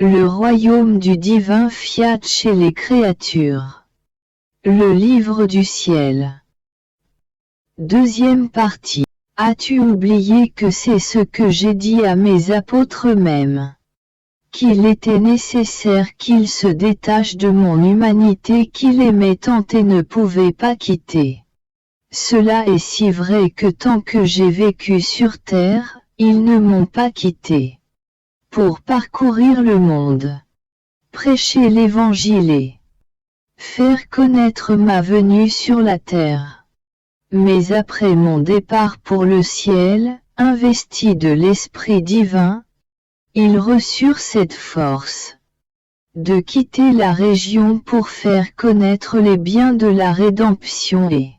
Le royaume du divin fiat chez les créatures. Le livre du ciel. Deuxième partie. As-tu oublié que c'est ce que j'ai dit à mes apôtres eux-mêmes? Qu'il était nécessaire qu'ils se détachent de mon humanité qu'ils aimaient tant et ne pouvaient pas quitter. Cela est si vrai que tant que j'ai vécu sur terre, ils ne m'ont pas quitté. Pour parcourir le monde, prêcher l'évangile et faire connaître ma venue sur la terre. Mais après mon départ pour le ciel, investis de l'Esprit divin, ils reçurent cette force de quitter la région pour faire connaître les biens de la rédemption et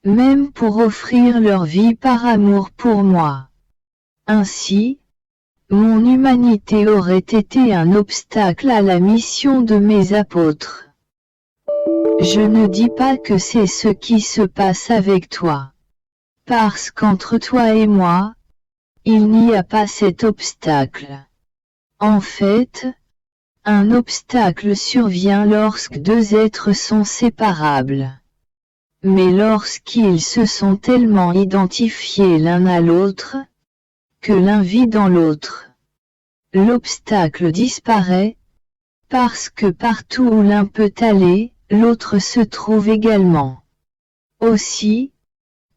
même pour offrir leur vie par amour pour moi. Ainsi, mon humanité aurait été un obstacle à la mission de mes apôtres. Je ne dis pas que c'est ce qui se passe avec toi. Parce qu'entre toi et moi, il n'y a pas cet obstacle. En fait, un obstacle survient lorsque deux êtres sont séparables. Mais lorsqu'ils se sont tellement identifiés l'un à l'autre, que l'un vit dans l'autre, l'obstacle disparaît, parce que partout où l'un peut aller, l'autre se trouve également. Aussi,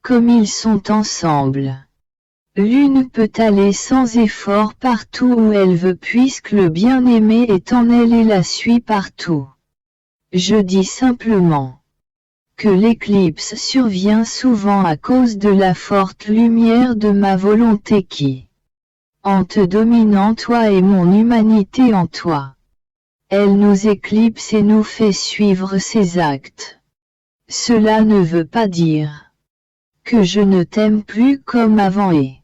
comme ils sont ensemble, l'une peut aller sans effort partout où elle veut puisque le bien-aimé est en elle et la suit partout. Je dis simplement que l'éclipse survient souvent à cause de la forte lumière de ma volonté qui, en te dominant toi et mon humanité en toi, elle nous éclipse et nous fait suivre ses actes. Cela ne veut pas dire que je ne t'aime plus comme avant et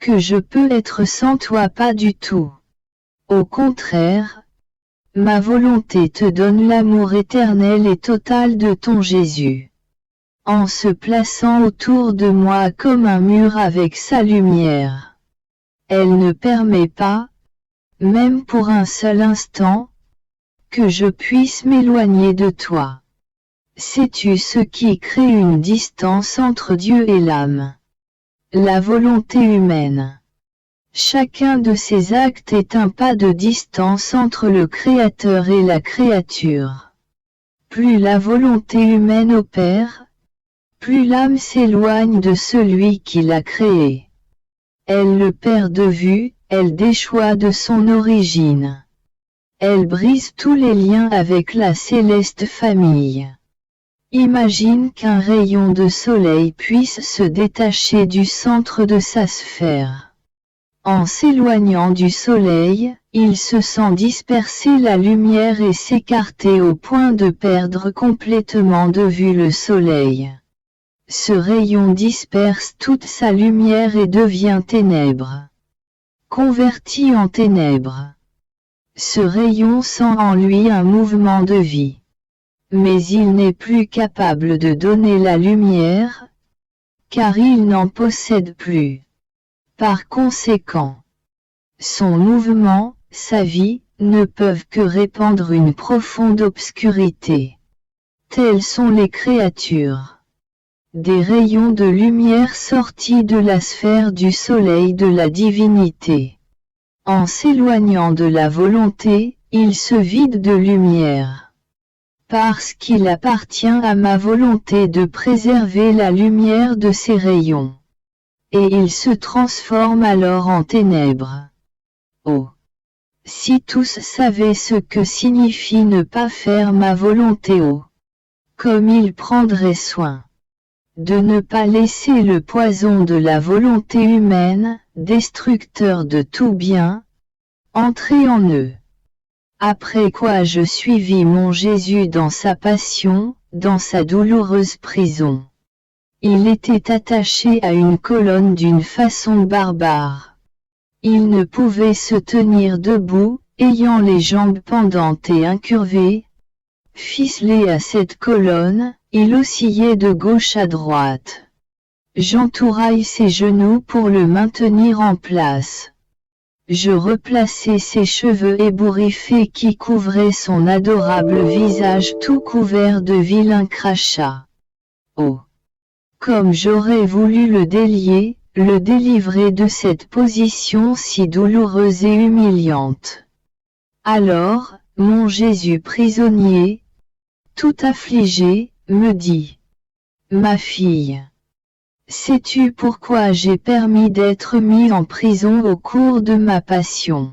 que je peux être sans toi, pas du tout. Au contraire, ma volonté te donne l'amour éternel et total de ton Jésus. En se plaçant autour de moi comme un mur avec sa lumière, elle ne permet pas, même pour un seul instant, que je puisse m'éloigner de toi. Sais-tu ce qui crée une distance entre Dieu et l'âme? La volonté humaine. Chacun de ces actes est un pas de distance entre le Créateur et la créature. Plus la volonté humaine opère, plus l'âme s'éloigne de celui qui l'a créée. Elle le perd de vue, elle déchoit de son origine. Elle brise tous les liens avec la céleste famille. Imagine qu'un rayon de soleil puisse se détacher du centre de sa sphère. En s'éloignant du soleil, il se sent disperser la lumière et s'écarter au point de perdre complètement de vue le soleil. Ce rayon disperse toute sa lumière et devient ténèbres. Converti en ténèbres. Ce rayon sent en lui un mouvement de vie. Mais il n'est plus capable de donner la lumière, car il n'en possède plus. Par conséquent, son mouvement, sa vie, ne peuvent que répandre une profonde obscurité. Telles sont les créatures. Des rayons de lumière sortis de la sphère du soleil de la divinité. En s'éloignant de la volonté, ils se vident de lumière. Parce qu'il appartient à ma volonté de préserver la lumière de ces rayons. Et ils se transforment alors en ténèbres. Oh! Si tous savaient ce que signifie ne pas faire ma volonté, oh! Comme ils prendraient soin de ne pas laisser le poison de la volonté humaine, destructeur de tout bien, entrer en eux. Après quoi je suivis mon Jésus dans sa passion, dans sa douloureuse prison. Il était attaché à une colonne d'une façon barbare. Il ne pouvait se tenir debout, ayant les jambes pendantes et incurvées. Ficelé à cette colonne, il oscillait de gauche à droite. J'entouraille ses genoux pour le maintenir en place. je replaçai ses cheveux ébouriffés qui couvraient son adorable visage tout couvert de vilains crachats. Oh! Comme j'aurais voulu le délier, le délivrer de cette position si douloureuse et humiliante. Alors, mon Jésus prisonnier, tout affligé, me dit: Ma fille, sais-tu pourquoi j'ai permis d'être mis en prison au cours de ma passion?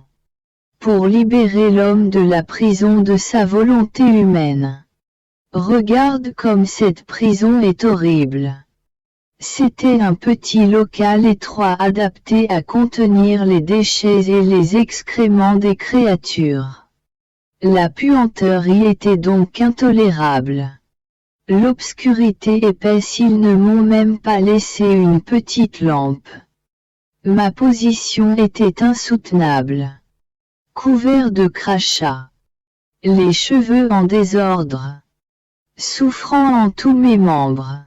Pour libérer l'homme de la prison de sa volonté humaine. Regarde comme cette prison est horrible. C'était un petit local étroit adapté à contenir les déchets et les excréments des créatures. La puanteur y était donc intolérable. L'obscurité épaisse, ils ne m'ont même pas laissé une petite lampe. Ma position était insoutenable. Couvert de crachats. Les cheveux en désordre. Souffrant en tous mes membres.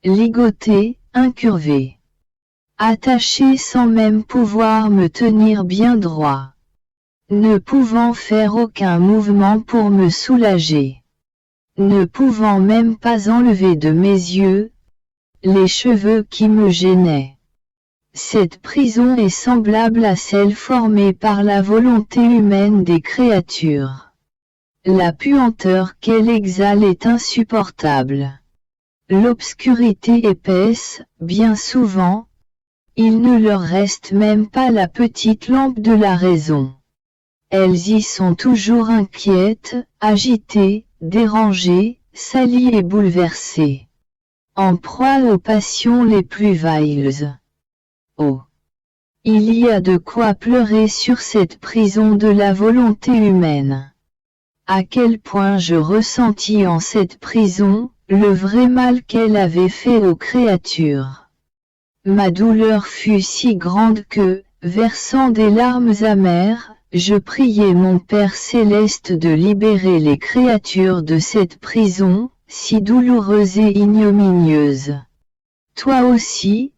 Ligoté, incurvé. Attaché sans même pouvoir me tenir bien droit. Ne pouvant faire aucun mouvement pour me soulager. Ne pouvant même pas enlever de mes yeux les cheveux qui me gênaient. Cette prison est semblable à celle formée par la volonté humaine des créatures. La puanteur qu'elle exhale est insupportable. L'obscurité épaisse, bien souvent, il ne leur reste même pas la petite lampe de la raison. Elles y sont toujours inquiètes, agitées, dérangées, salies et bouleversées. En proie aux passions les plus viles. Oh! Il y a de quoi pleurer sur cette prison de la volonté humaine. À quel point je ressentis en cette prison le vrai mal qu'elle avait fait aux créatures. Ma douleur fut si grande que, versant des larmes amères, je priai mon Père céleste de libérer les créatures de cette prison, si douloureuse et ignominieuse. Toi aussi,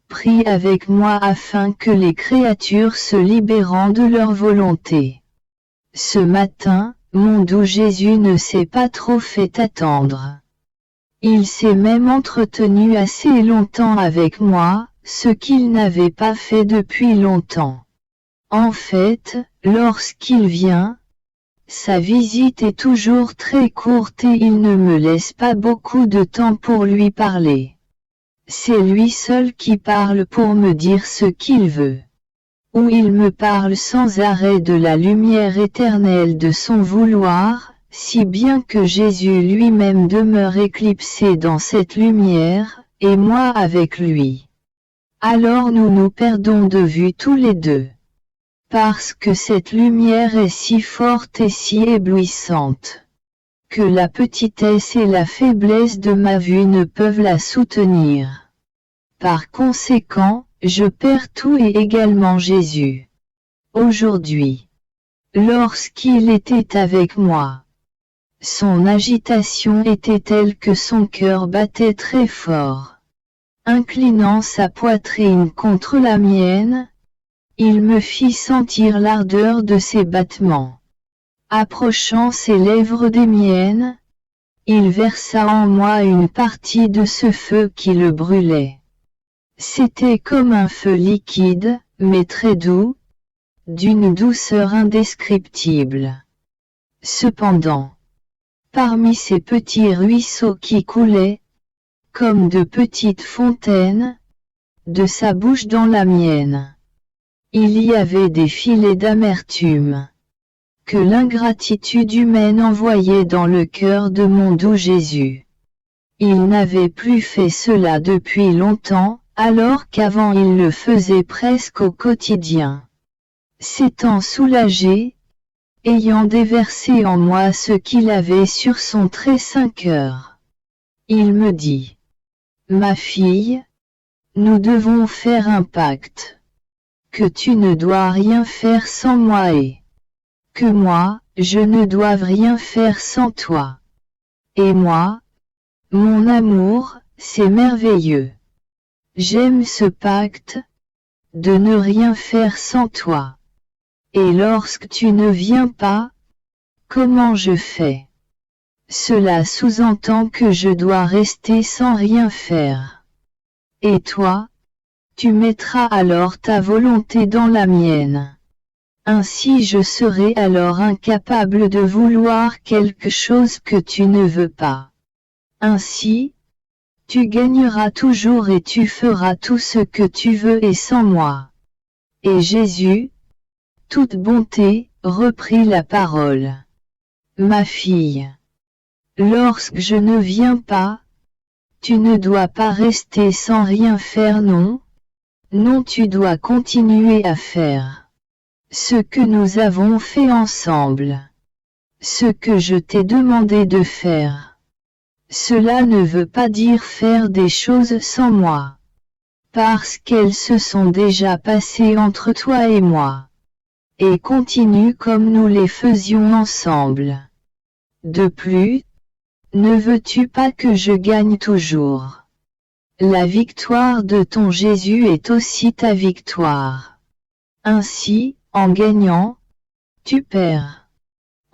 prie avec moi afin que les créatures se libérant de leur volonté. Ce matin, mon doux Jésus ne s'est pas trop fait attendre. Il s'est même entretenu assez longtemps avec moi, ce qu'il n'avait pas fait depuis longtemps. En fait, lorsqu'il vient, sa visite est toujours très courte et il ne me laisse pas beaucoup de temps pour lui parler. C'est lui seul qui parle pour me dire ce qu'il veut. Ou il me parle sans arrêt de la lumière éternelle de son vouloir, si bien que Jésus lui-même demeure éclipsé dans cette lumière, et moi avec lui. Alors nous nous perdons de vue tous les deux. Parce que cette lumière est si forte et si éblouissante, que la petitesse et la faiblesse de ma vue ne peuvent la soutenir. Par conséquent, je perds tout et également Jésus. Aujourd'hui, lorsqu'il était avec moi, son agitation était telle que son cœur battait très fort. Inclinant sa poitrine contre la mienne, il me fit sentir l'ardeur de ses battements. Approchant ses lèvres des miennes, il versa en moi une partie de ce feu qui le brûlait. C'était comme un feu liquide, mais très doux, d'une douceur indescriptible. Cependant, parmi ces petits ruisseaux qui coulaient, comme de petites fontaines, de sa bouche dans la mienne, il y avait des filets d'amertume, que l'ingratitude humaine envoyait dans le cœur de mon doux Jésus. Il n'avait plus fait cela depuis longtemps, alors qu'avant il le faisait presque au quotidien. S'étant soulagé, ayant déversé en moi ce qu'il avait sur son très saint cœur, il me dit: Ma fille, nous devons faire un pacte. Que tu ne dois rien faire sans moi et que moi, je ne doive rien faire sans toi. Et moi, mon amour, c'est merveilleux. J'aime ce pacte, de ne rien faire sans toi. Et lorsque tu ne viens pas, comment je fais? Cela sous-entend que je dois rester sans rien faire. Et toi, tu mettras alors ta volonté dans la mienne. Ainsi je serai alors incapable de vouloir quelque chose que tu ne veux pas. Ainsi, tu gagneras toujours et tu feras tout ce que tu veux et sans moi. Et Jésus, toute bonté, reprit la parole. Ma fille, lorsque je ne viens pas, tu ne dois pas rester sans rien faire, non? Non, tu dois continuer à faire ce que nous avons fait ensemble. Ce que je t'ai demandé de faire. Cela ne veut pas dire faire des choses sans moi. Parce qu'elles se sont déjà passées entre toi et moi. Et continue comme nous les faisions ensemble. De plus, ne veux-tu pas que je gagne toujours? La victoire de ton Jésus est aussi ta victoire. Ainsi, en gagnant, tu perds.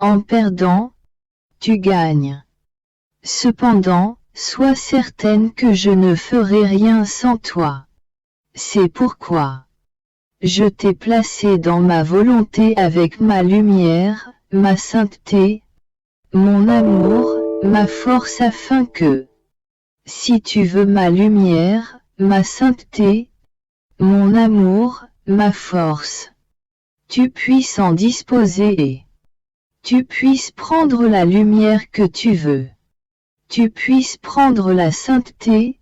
En perdant, tu gagnes. Cependant, sois certaine que je ne ferai rien sans toi. C'est pourquoi je t'ai placé dans ma volonté avec ma lumière, ma sainteté, mon amour, ma force afin que, si tu veux ma lumière, ma sainteté, mon amour, ma force, tu puisses en disposer et tu puisses prendre la lumière que tu veux. Tu puisses prendre la sainteté,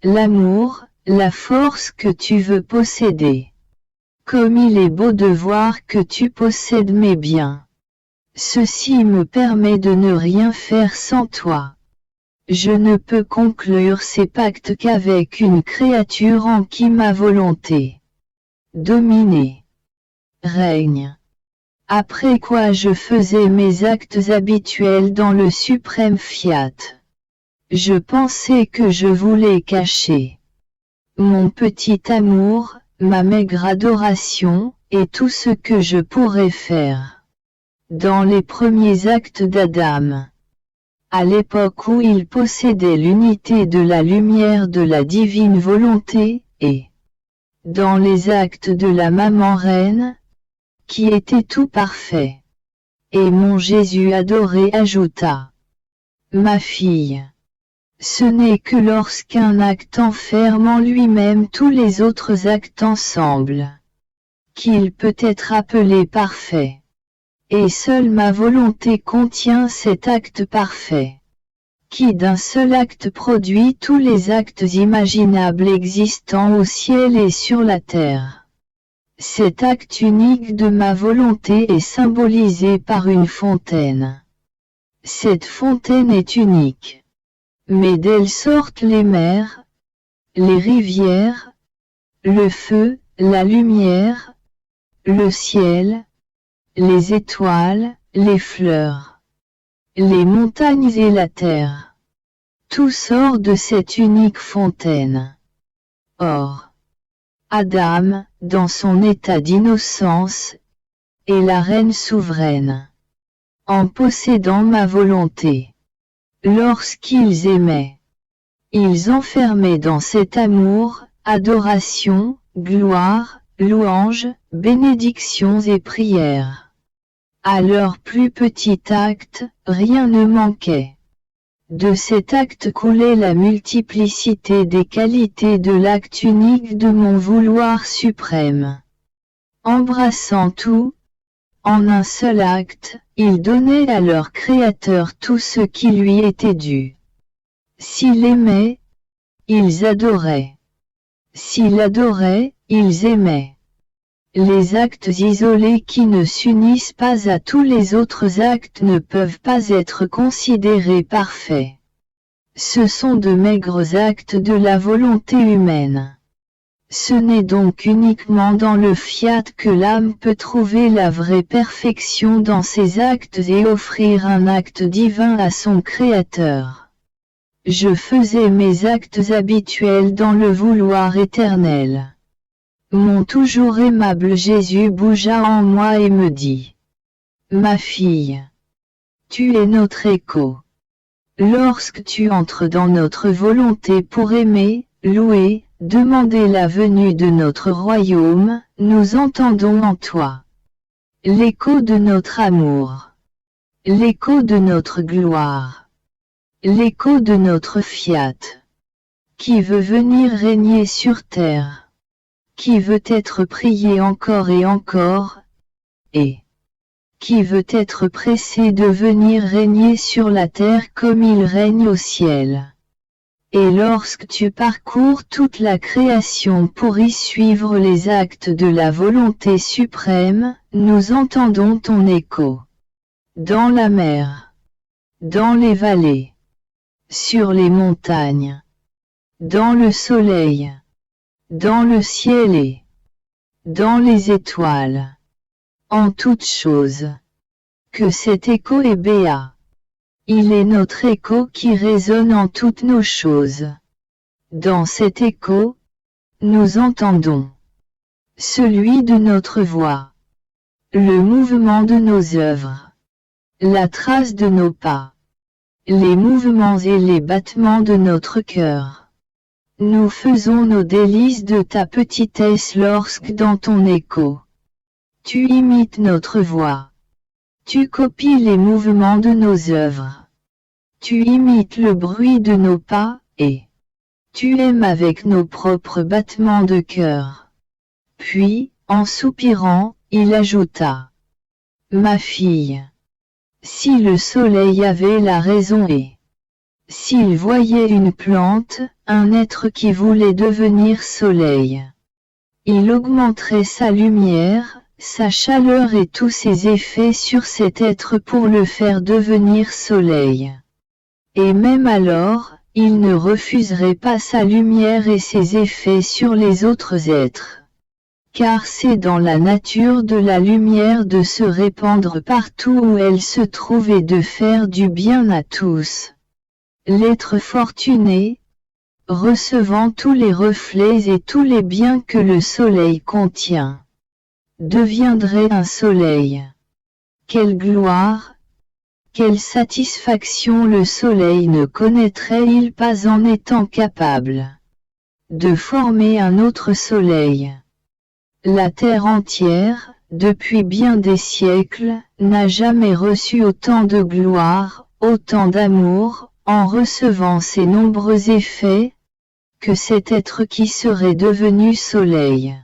l'amour, la force que tu veux posséder. Comme il est beau de voir que tu possèdes mes biens. Ceci me permet de ne rien faire sans toi. Je ne peux conclure ces pactes qu'avec une créature en qui ma volonté dominée règne. Après quoi je faisais mes actes habituels dans le suprême fiat. Je pensais que je voulais cacher mon petit amour, ma maigre adoration, et tout ce que je pourrais faire. Dans les premiers actes d'Adam, à l'époque où il possédait l'unité de la lumière de la divine volonté, et dans les actes de la maman reine, qui était tout parfait. Et mon Jésus adoré ajouta, ma fille, ce n'est que lorsqu'un acte enferme en lui-même tous les autres actes ensemble, qu'il peut être appelé parfait. Et seule ma volonté contient cet acte parfait, qui d'un seul acte produit tous les actes imaginables existants au ciel et sur la terre. Cet acte unique de ma volonté est symbolisé par une fontaine. Cette fontaine est unique. Mais d'elle sortent les mers, les rivières, le feu, la lumière, le ciel, les étoiles, les fleurs, les montagnes et la terre. Tout sort de cette unique fontaine. Or, Adam, dans son état d'innocence, est la reine souveraine. En possédant ma volonté. Lorsqu'ils aimaient, ils enfermaient dans cet amour, adoration, gloire, louange, bénédictions et prières. À leur plus petit acte, rien ne manquait. De cet acte coulait la multiplicité des qualités de l'acte unique de mon vouloir suprême. Embrassant tout, en un seul acte, ils donnaient à leur Créateur tout ce qui lui était dû. S'il aimait, ils adoraient. S'il adorait, ils aimaient. Les actes isolés qui ne s'unissent pas à tous les autres actes ne peuvent pas être considérés parfaits. Ce sont de maigres actes de la volonté humaine. Ce n'est donc uniquement dans le fiat que l'âme peut trouver la vraie perfection dans ses actes et offrir un acte divin à son Créateur. Je faisais mes actes habituels dans le vouloir éternel. Mon toujours aimable Jésus bougea en moi et me dit: Ma fille, tu es notre écho. Lorsque tu entres dans notre volonté pour aimer, louer, demander la venue de notre royaume, nous entendons en toi l'écho de notre amour, l'écho de notre gloire, l'écho de notre fiat, qui veut venir régner sur terre, qui veut être prié encore et encore, et qui veut être pressé de venir régner sur la terre comme il règne au ciel. Et lorsque tu parcours toute la création pour y suivre les actes de la volonté suprême, nous entendons ton écho. Dans la mer, dans les vallées, sur les montagnes, dans le soleil, dans le ciel et dans les étoiles, en toutes choses. Que cet écho est béat. Il est notre écho qui résonne en toutes nos choses. Dans cet écho, nous entendons celui de notre voix, le mouvement de nos œuvres, la trace de nos pas, les mouvements et les battements de notre cœur. Nous faisons nos délices de ta petitesse lorsque dans ton écho, tu imites notre voix. Tu copies les mouvements de nos œuvres. Tu imites le bruit de nos pas, et tu aimes avec nos propres battements de cœur. Puis, en soupirant, il ajouta: Ma fille, si le soleil avait la raison et s'il voyait une plante, un être qui voulait devenir soleil, il augmenterait sa lumière, sa chaleur et tous ses effets sur cet être pour le faire devenir soleil. Et même alors, il ne refuserait pas sa lumière et ses effets sur les autres êtres. Car c'est dans la nature de la lumière de se répandre partout où elle se trouve et de faire du bien à tous. L'être fortuné, recevant tous les reflets et tous les biens que le soleil contient, deviendrait un soleil. Quelle gloire, quelle satisfaction le soleil ne connaîtrait-il pas en étant capable de former un autre soleil. La terre entière, depuis bien des siècles, n'a jamais reçu autant de gloire, autant d'amour, en recevant ces nombreux effets, que cet être qui serait devenu soleil.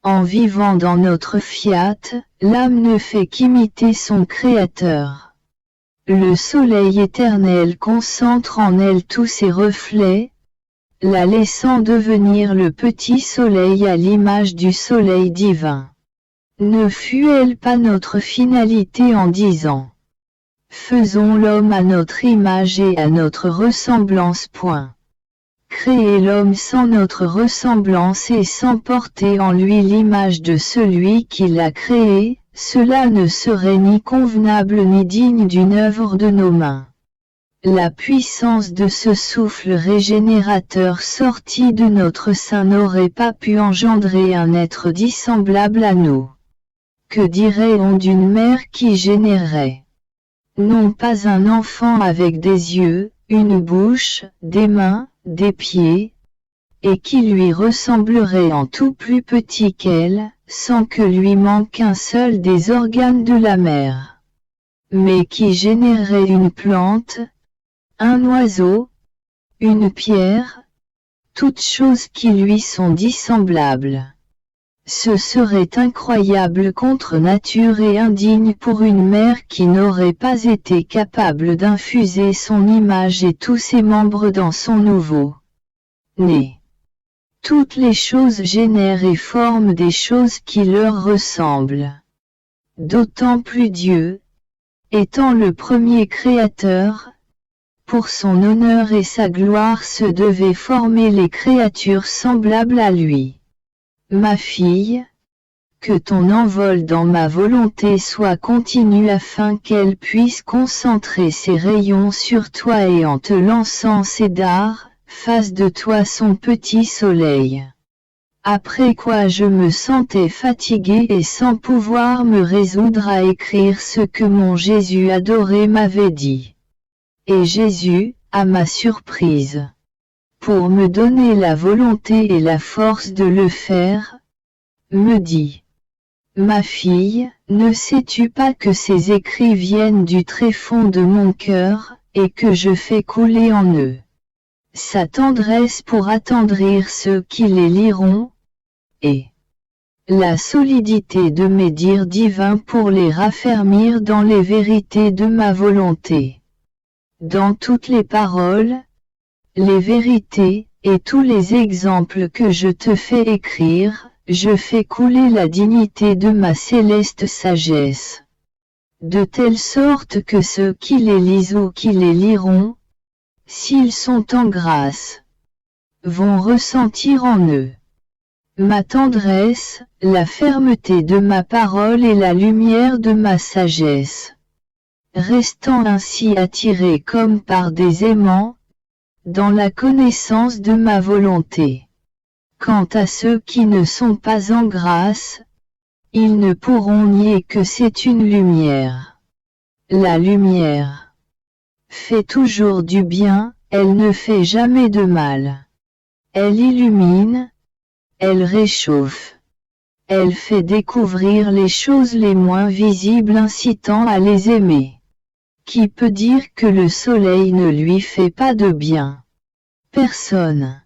En vivant dans notre fiat, l'âme ne fait qu'imiter son Créateur. Le soleil éternel concentre en elle tous ses reflets, la laissant devenir le petit soleil à l'image du soleil divin. Ne fut-elle pas notre finalité en disant: Faisons l'homme à notre image et à notre ressemblance. Créer l'homme sans notre ressemblance et sans porter en lui l'image de celui qui l'a créé, cela ne serait ni convenable ni digne d'une œuvre de nos mains. La puissance de ce souffle régénérateur sorti de notre sein n'aurait pas pu engendrer un être dissemblable à nous. Que dirait-on d'une mère qui générerait non pas un enfant avec des yeux, une bouche, des mains, des pieds, et qui lui ressemblerait en tout plus petit qu'elle, sans que lui manque un seul des organes de la mère, mais qui générerait une plante, un oiseau, une pierre, toutes choses qui lui sont dissemblables. Ce serait incroyable contre nature et indigne pour une mère qui n'aurait pas été capable d'infuser son image et tous ses membres dans son nouveau-né. Toutes les choses génèrent et forment des choses qui leur ressemblent. D'autant plus Dieu, étant le premier créateur, pour son honneur et sa gloire se devait former les créatures semblables à lui. Ma fille, que ton envol dans ma volonté soit continu afin qu'elle puisse concentrer ses rayons sur toi et en te lançant ses dards, fasse de toi son petit soleil. après quoi je me sentais fatigué et sans pouvoir me résoudre à écrire ce que mon Jésus adoré m'avait dit. Et Jésus, à ma surprise, pour me donner la volonté et la force de le faire, me dit: Ma fille, ne sais-tu pas que ces écrits viennent du tréfonds de mon cœur, et que je fais couler en eux sa tendresse pour attendrir ceux qui les liront, et la solidité de mes dires divins pour les raffermir dans les vérités de ma volonté. Dans toutes les paroles, les vérités, et tous les exemples que je te fais écrire, je fais couler la dignité de ma céleste sagesse. De telle sorte que ceux qui les lisent ou qui les liront, s'ils sont en grâce, vont ressentir en eux ma tendresse, la fermeté de ma parole et la lumière de ma sagesse, restant ainsi attirés comme par des aimants, dans la connaissance de ma volonté. Quant à ceux qui ne sont pas en grâce, ils ne pourront nier que c'est une lumière. La lumière fait toujours du bien, elle ne fait jamais de mal. Elle illumine, elle réchauffe. Elle fait découvrir les choses les moins visibles incitant à les aimer. Qui peut dire que le soleil ne lui fait pas de bien? Personne.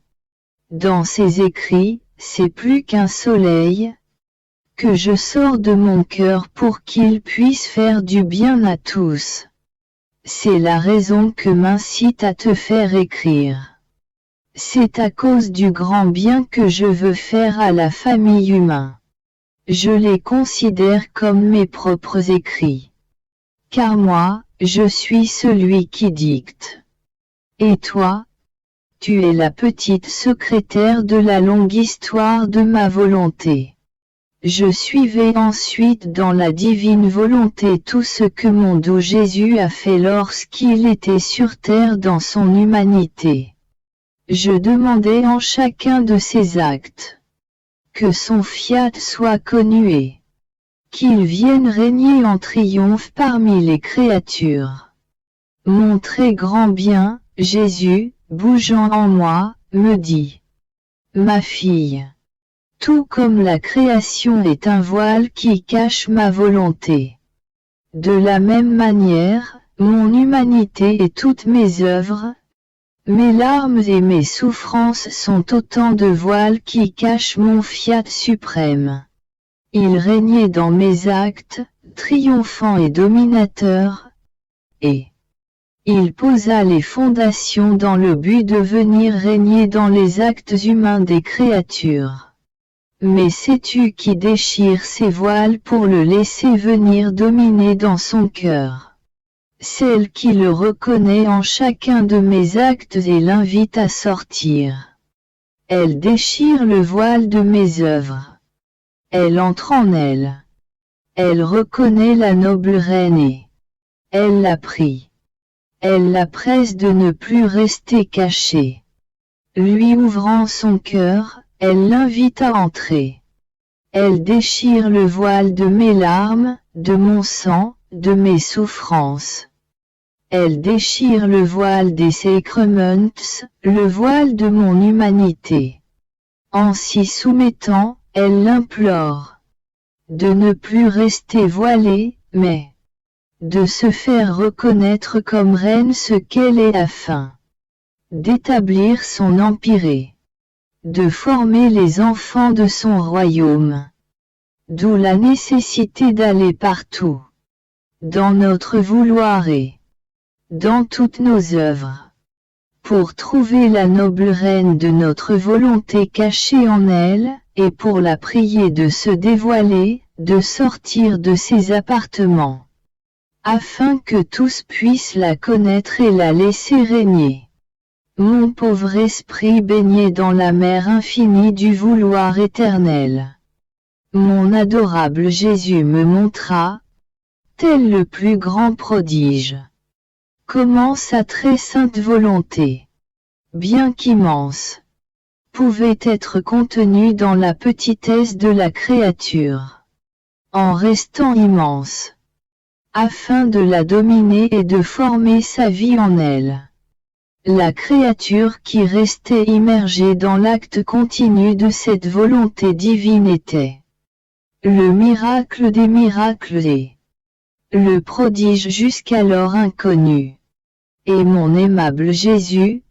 Dans ses écrits, c'est plus qu'un soleil, que je sors de mon cœur pour qu'il puisse faire du bien à tous. C'est la raison que m'incite à te faire écrire. C'est à cause du grand bien que je veux faire à la famille humaine. Je les considère comme mes propres écrits. Car moi, je suis celui qui dicte. Et toi, tu es la petite secrétaire de la longue histoire de ma volonté. Je suivais ensuite dans la divine volonté tout ce que mon doux Jésus a fait lorsqu'il était sur terre dans son humanité. Je demandais en chacun de ses actes que son fiat soit connu et qu'il vienne régner en triomphe parmi les créatures. Mon très grand bien, Jésus, bougeant en moi, me dit: Ma fille, tout comme la création est un voile qui cache ma volonté, de la même manière, mon humanité et toutes mes œuvres, mes larmes et mes souffrances sont autant de voiles qui cachent mon fiat suprême. Il régnait dans mes actes, triomphant et dominateur, et il posa les fondations dans le but de venir régner dans les actes humains des créatures. Mais sais-tu qui déchire ses voiles pour le laisser venir dominer dans son cœur? Celle qui le reconnaît en chacun de mes actes et l'invite à sortir. Elle déchire le voile de mes œuvres. Elle entre en elle. Elle reconnaît la noble reine et elle la prie. Elle la presse de ne plus rester cachée. Lui ouvrant son cœur, elle l'invite à entrer. Elle déchire le voile de mes larmes, de mon sang, de mes souffrances. Elle déchire le voile des sacraments, le voile de mon humanité. En s'y soumettant, elle l'implore de ne plus rester voilée, mais de se faire reconnaître comme reine ce qu'elle est afin d'établir son empire et de former les enfants de son royaume. D'où la nécessité d'aller partout, dans notre vouloir et dans toutes nos œuvres, pour trouver la noble reine de notre volonté cachée en elle, et pour la prier de se dévoiler, de sortir de ses appartements, afin que tous puissent la connaître et la laisser régner. Mon pauvre esprit baigné dans la mer infinie du vouloir éternel. Mon adorable Jésus me montra, tel le plus grand prodige, comment sa très sainte volonté, bien qu'immense, pouvait être contenu dans la petitesse de la créature, en restant immense, afin de la dominer et de former sa vie en elle. La créature qui restait immergée dans l'acte continu de cette volonté divine était le miracle des miracles et le prodige jusqu'alors inconnu. Et mon aimable Jésus,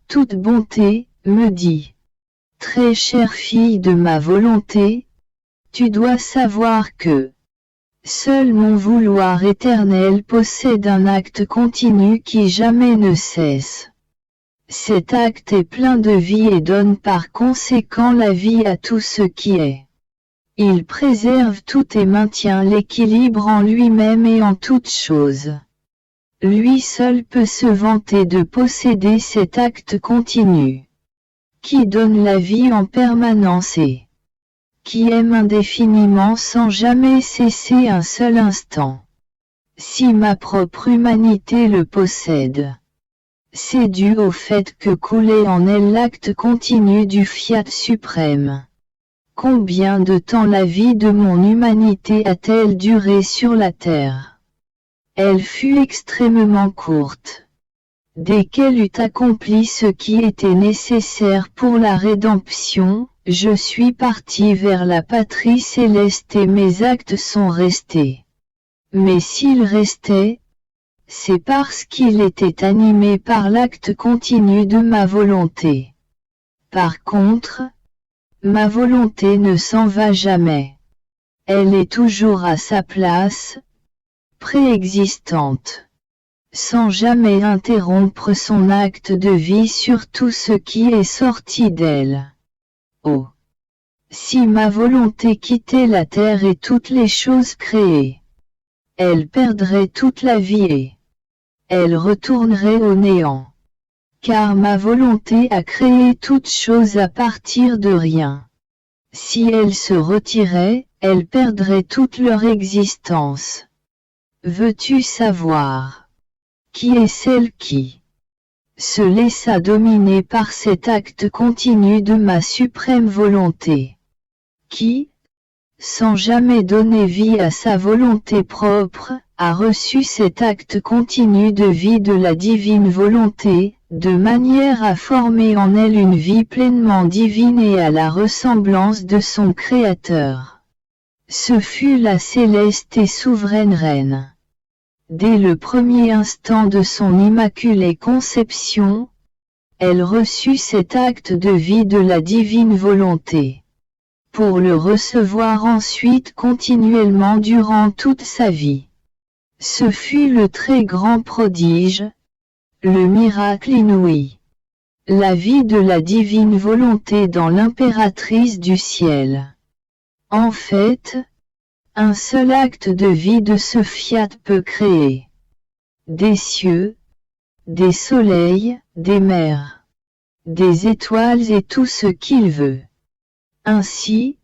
toute bonté, me dit, très chère fille de ma volonté, tu dois savoir que seul mon vouloir éternel possède un acte continu qui jamais ne cesse. Cet acte est plein de vie et donne par conséquent la vie à tout ce qui est. Il préserve tout et maintient l'équilibre en lui-même et en toutes choses. Lui seul peut se vanter de posséder cet acte continu, qui donne la vie en permanence et qui aime indéfiniment sans jamais cesser un seul instant. Si ma propre humanité le possède, c'est dû au fait que coulait en elle l'acte continu du fiat suprême. Combien de temps la vie de mon humanité a-t-elle duré sur la terre? Elle fut extrêmement courte. Dès qu'elle eut accompli ce qui était nécessaire pour la rédemption, je suis parti vers la patrie céleste et mes actes sont restés. Mais s'ils restaient, c'est parce qu'il était animé par l'acte continu de ma volonté. Par contre, ma volonté ne s'en va jamais. Elle est toujours à sa place, préexistante, sans jamais interrompre son acte de vie sur tout ce qui est sorti d'elle. Oh! Si ma volonté quittait la terre et toutes les choses créées, elle perdrait toute la vie et elle retournerait au néant. Car ma volonté a créé toutes choses à partir de rien. Si elle se retirait, elles perdraient toute leur existence. Veux-tu savoir qui est celle qui se laissa dominer par cet acte continu de ma suprême volonté? Qui, sans jamais donner vie à sa volonté propre, a reçu cet acte continu de vie de la divine volonté, de manière à former en elle une vie pleinement divine et à la ressemblance de son Créateur. Ce fut la céleste et souveraine Reine. Dès le premier instant de son immaculée conception, elle reçut cet acte de vie de la divine volonté, pour le recevoir ensuite continuellement durant toute sa vie. Ce fut le très grand prodige, le miracle inouï, la vie de la divine volonté dans l'impératrice du ciel. En fait, un seul acte de vie de ce fiat peut créer des cieux, des soleils, des mers, des étoiles et tout ce qu'il veut. Ainsi,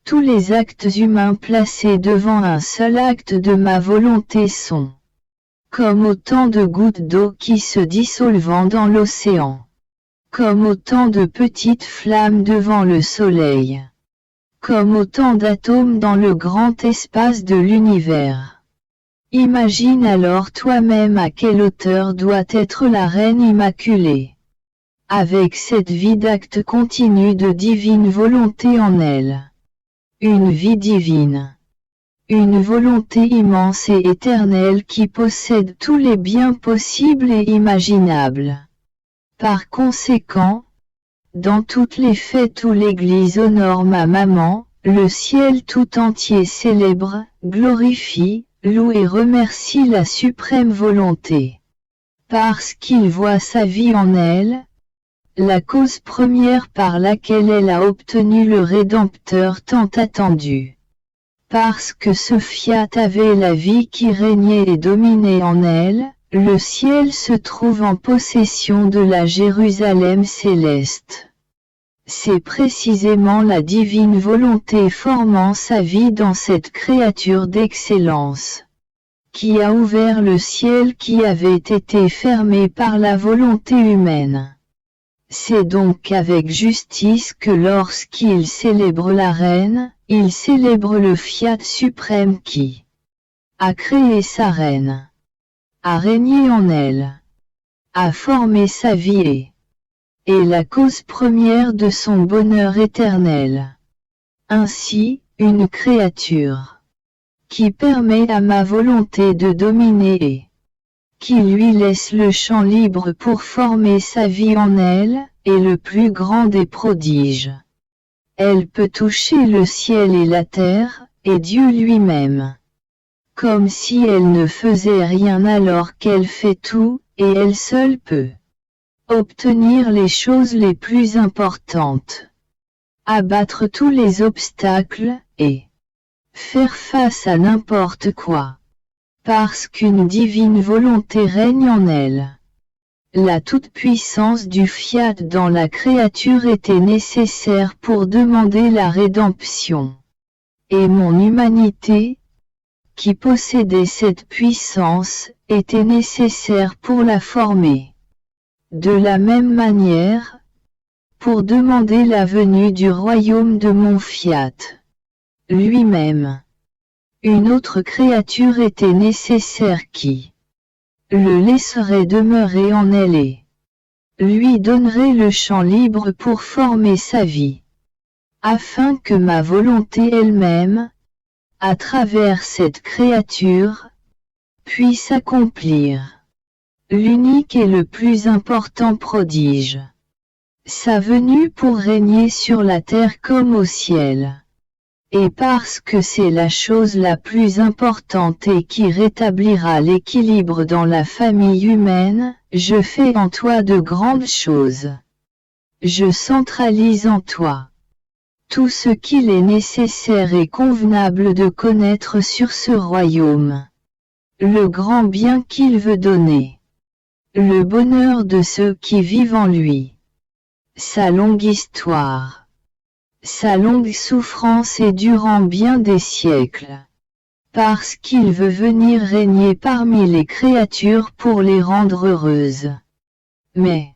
tous les actes humains placés devant un seul acte de ma volonté sont comme autant de gouttes d'eau qui se dissolvant dans l'océan, comme autant de petites flammes devant le soleil, comme autant d'atomes dans le grand espace de l'univers. Imagine alors toi-même à quelle hauteur doit être la Reine Immaculée, avec cette vie d'acte continu de divine volonté en elle. Une vie divine. Une volonté immense et éternelle qui possède tous les biens possibles et imaginables. Par conséquent, dans toutes les fêtes où l'Église honore ma maman, le ciel tout entier célèbre, glorifie, loue et remercie la suprême volonté. Parce qu'il voit sa vie en elle, la cause première par laquelle elle a obtenu le Rédempteur tant attendu. Parce que ce fiat avait la vie qui régnait et dominait en elle, le ciel se trouve en possession de la Jérusalem céleste. C'est précisément la divine volonté formant sa vie dans cette créature d'excellence, qui a ouvert le ciel qui avait été fermé par la volonté humaine. C'est donc avec justice que lorsqu'il célèbre la reine, il célèbre le fiat suprême qui a créé sa reine, a régné en elle, a formé sa vie et est la cause première de son bonheur éternel. Ainsi, une créature qui permet à ma volonté de dominer et qui lui laisse le champ libre pour former sa vie en elle, est le plus grand des prodiges. Elle peut toucher le ciel et la terre, et Dieu lui-même. Comme si elle ne faisait rien alors qu'elle fait tout, et elle seule peut obtenir les choses les plus importantes, abattre tous les obstacles, et faire face à n'importe quoi. Parce qu'une divine volonté règne en elle. La toute-puissance du fiat dans la créature était nécessaire pour demander la rédemption. Et mon humanité, qui possédait cette puissance, était nécessaire pour la former. De la même manière, pour demander la venue du royaume de mon fiat lui-même. Une autre créature était nécessaire qui le laisserait demeurer en elle et lui donnerait le champ libre pour former sa vie, afin que ma volonté elle-même, à travers cette créature, puisse accomplir l'unique et le plus important prodige, sa venue pour régner sur la terre comme au ciel. Et parce que c'est la chose la plus importante et qui rétablira l'équilibre dans la famille humaine, je fais en toi de grandes choses. Je centralise en toi tout ce qu'il est nécessaire et convenable de connaître sur ce royaume. Le grand bien qu'il veut donner. Le bonheur de ceux qui vivent en lui. Sa longue histoire. Sa longue souffrance et durant bien des siècles. Parce qu'il veut venir régner parmi les créatures pour les rendre heureuses. Mais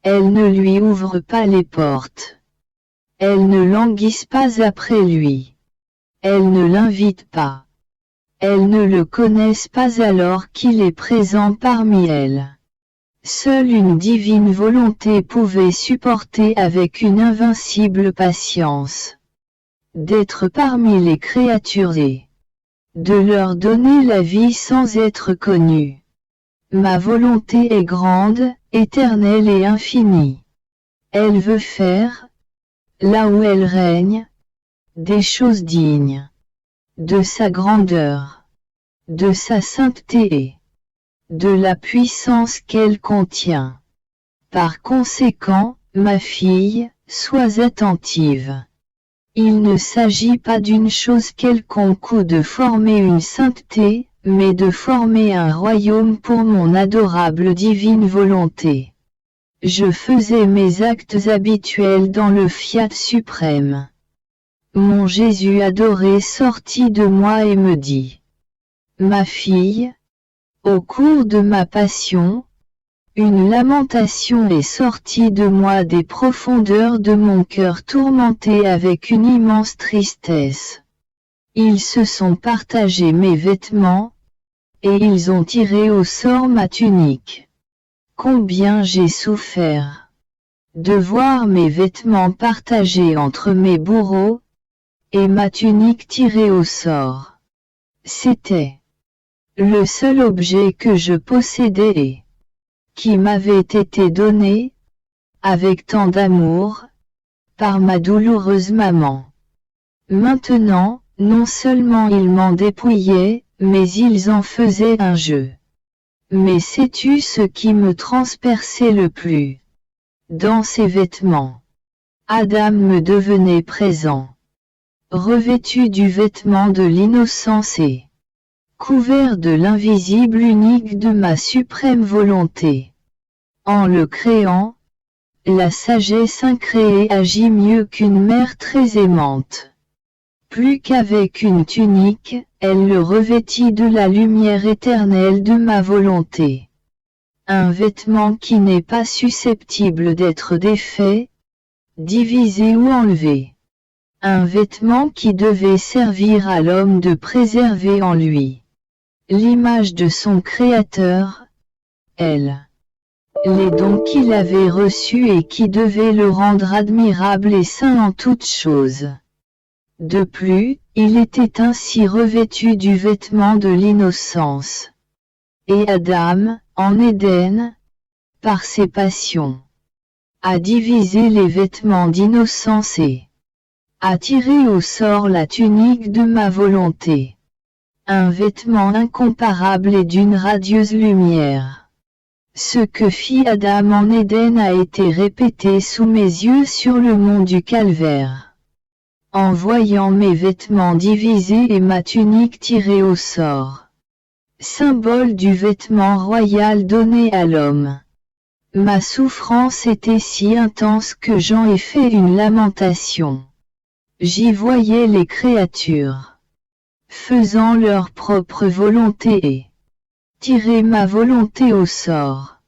elles ne lui ouvrent pas les portes. Elles ne languissent pas après lui. Elles ne l'invitent pas. Elles ne le connaissent pas alors qu'il est présent parmi elles. Seule une divine volonté pouvait supporter avec une invincible patience d'être parmi les créatures et de leur donner la vie sans être connue. Ma volonté est grande, éternelle et infinie. Elle veut faire, là où elle règne, des choses dignes de sa grandeur, de sa sainteté et de la puissance qu'elle contient. Par conséquent, ma fille, sois attentive. Il ne s'agit pas d'une chose quelconque ou de former une sainteté, mais de former un royaume pour mon adorable divine volonté. Je faisais mes actes habituels dans le fiat suprême. Mon Jésus adoré sortit de moi et me dit: Ma fille, au cours de ma passion, une lamentation est sortie de moi des profondeurs de mon cœur tourmenté avec une immense tristesse. Ils se sont partagés mes vêtements, et ils ont tiré au sort ma tunique. Combien j'ai souffert de voir mes vêtements partagés entre mes bourreaux, et ma tunique tirée au sort. C'était le seul objet que je possédais et qui m'avait été donné, avec tant d'amour, par ma douloureuse maman. Maintenant, non seulement ils m'en dépouillaient, mais ils en faisaient un jeu. Mais sais-tu ce qui me transperçait le plus? Dans ses vêtements, Adam me devenait présent, revêtu du vêtement de l'innocence et couvert de l'invisible unique de ma suprême volonté. En le créant, la sagesse incréée agit mieux qu'une mère très aimante. Plus qu'avec une tunique, elle le revêtit de la lumière éternelle de ma volonté. Un vêtement qui n'est pas susceptible d'être défait, divisé ou enlevé. Un vêtement qui devait servir à l'homme de préserver en lui l'image de son Créateur, les dons qu'il avait reçus et qui devaient le rendre admirable et saint en toutes choses. De plus, il était ainsi revêtu du vêtement de l'innocence. Et Adam, en Éden, par ses passions, a divisé les vêtements d'innocence et a tiré au sort la tunique de ma volonté. Un vêtement incomparable et d'une radieuse lumière. Ce que fit Adam en Éden a été répété sous mes yeux sur le mont du Calvaire. En voyant mes vêtements divisés et ma tunique tirée au sort, symbole du vêtement royal donné à l'homme, ma souffrance était si intense que j'en ai fait une lamentation. J'y voyais les créatures faisant leur propre volonté et tirer ma volonté au sort.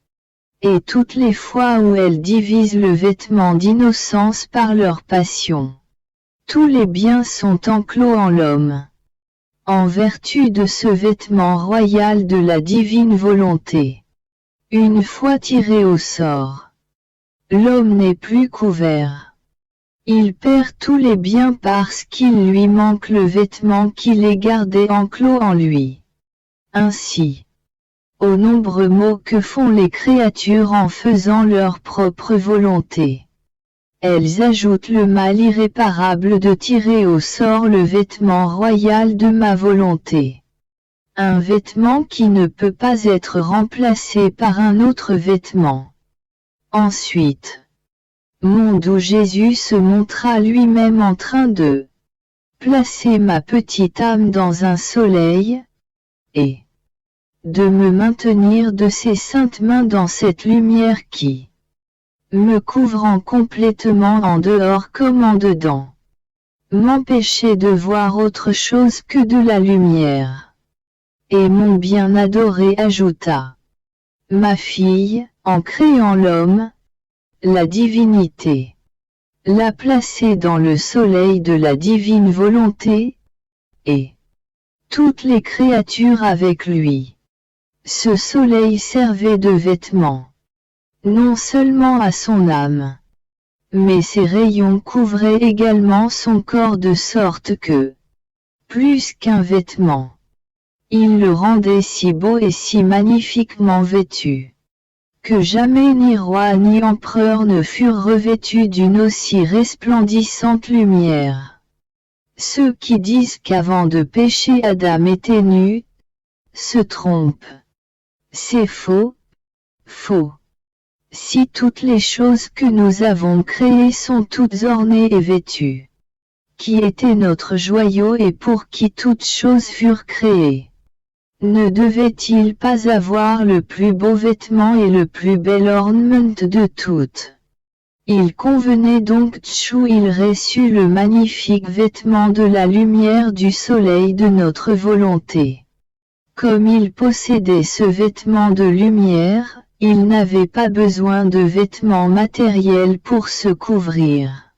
Et toutes les fois où elles divisent le vêtement d'innocence par leur passion, tous les biens sont enclos en l'homme, en vertu de ce vêtement royal de la divine volonté. Une fois tiré au sort, l'homme n'est plus couvert. Il perd tous les biens parce qu'il lui manque le vêtement qui les gardait enclos en lui. Ainsi, aux nombreux maux que font les créatures en faisant leur propre volonté, elles ajoutent le mal irréparable de tirer au sort le vêtement royal de ma volonté. Un vêtement qui ne peut pas être remplacé par un autre vêtement. Ensuite, monde où Jésus se montra lui-même en train de placer ma petite âme dans un soleil, et de me maintenir de ses saintes mains dans cette lumière qui, me couvrant complètement en dehors comme en dedans, m'empêchait de voir autre chose que de la lumière. Et mon bien adoré ajouta, ma fille, en créant l'homme, la divinité l'a placé dans le soleil de la divine volonté, et toutes les créatures avec lui. Ce soleil servait de vêtement, non seulement à son âme, mais ses rayons couvraient également son corps de sorte que, plus qu'un vêtement, il le rendait si beau et si magnifiquement vêtu, que jamais ni roi ni empereur ne furent revêtus d'une aussi resplendissante lumière. Ceux qui disent qu'avant de pécher Adam était nu, se trompent. C'est faux, faux. Si toutes les choses que nous avons créées sont toutes ornées et vêtues, qui était notre joyau et pour qui toutes choses furent créées, ne devait-il pas avoir le plus beau vêtement et le plus bel ornement de toutes? Il convenait donc qu'il reçut le magnifique vêtement de la lumière du soleil de notre volonté. Comme il possédait ce vêtement de lumière, il n'avait pas besoin de vêtements matériels pour se couvrir.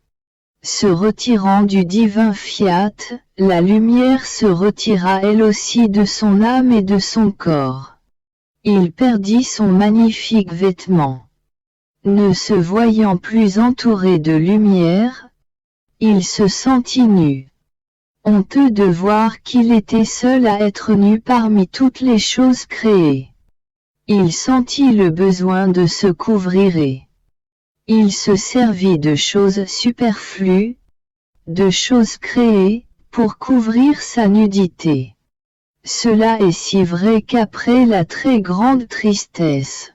Se retirant du divin fiat, la lumière se retira elle aussi de son âme et de son corps. Il perdit son magnifique vêtement. Ne se voyant plus entouré de lumière, il se sentit nu. Honteux de voir qu'il était seul à être nu parmi toutes les choses créées. Il sentit le besoin de se couvrir et il se servit de choses superflues, de choses créées, pour couvrir sa nudité. Cela est si vrai qu'après la très grande tristesse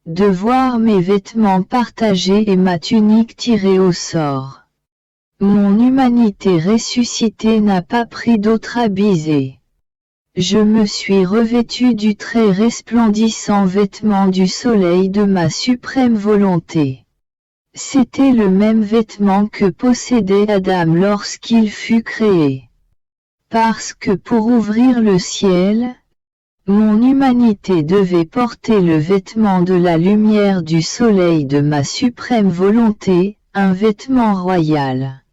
de voir mes vêtements partagés et ma tunique tirée au sort, mon humanité ressuscitée n'a pas pris d'autre habit et je me suis revêtu du très resplendissant vêtement du soleil de ma suprême volonté. C'était le même vêtement que possédait Adam lorsqu'il fut créé. Parce que pour ouvrir le ciel, Mon humanité devait porter le vêtement de la lumière du soleil de ma suprême volonté, un vêtement royal.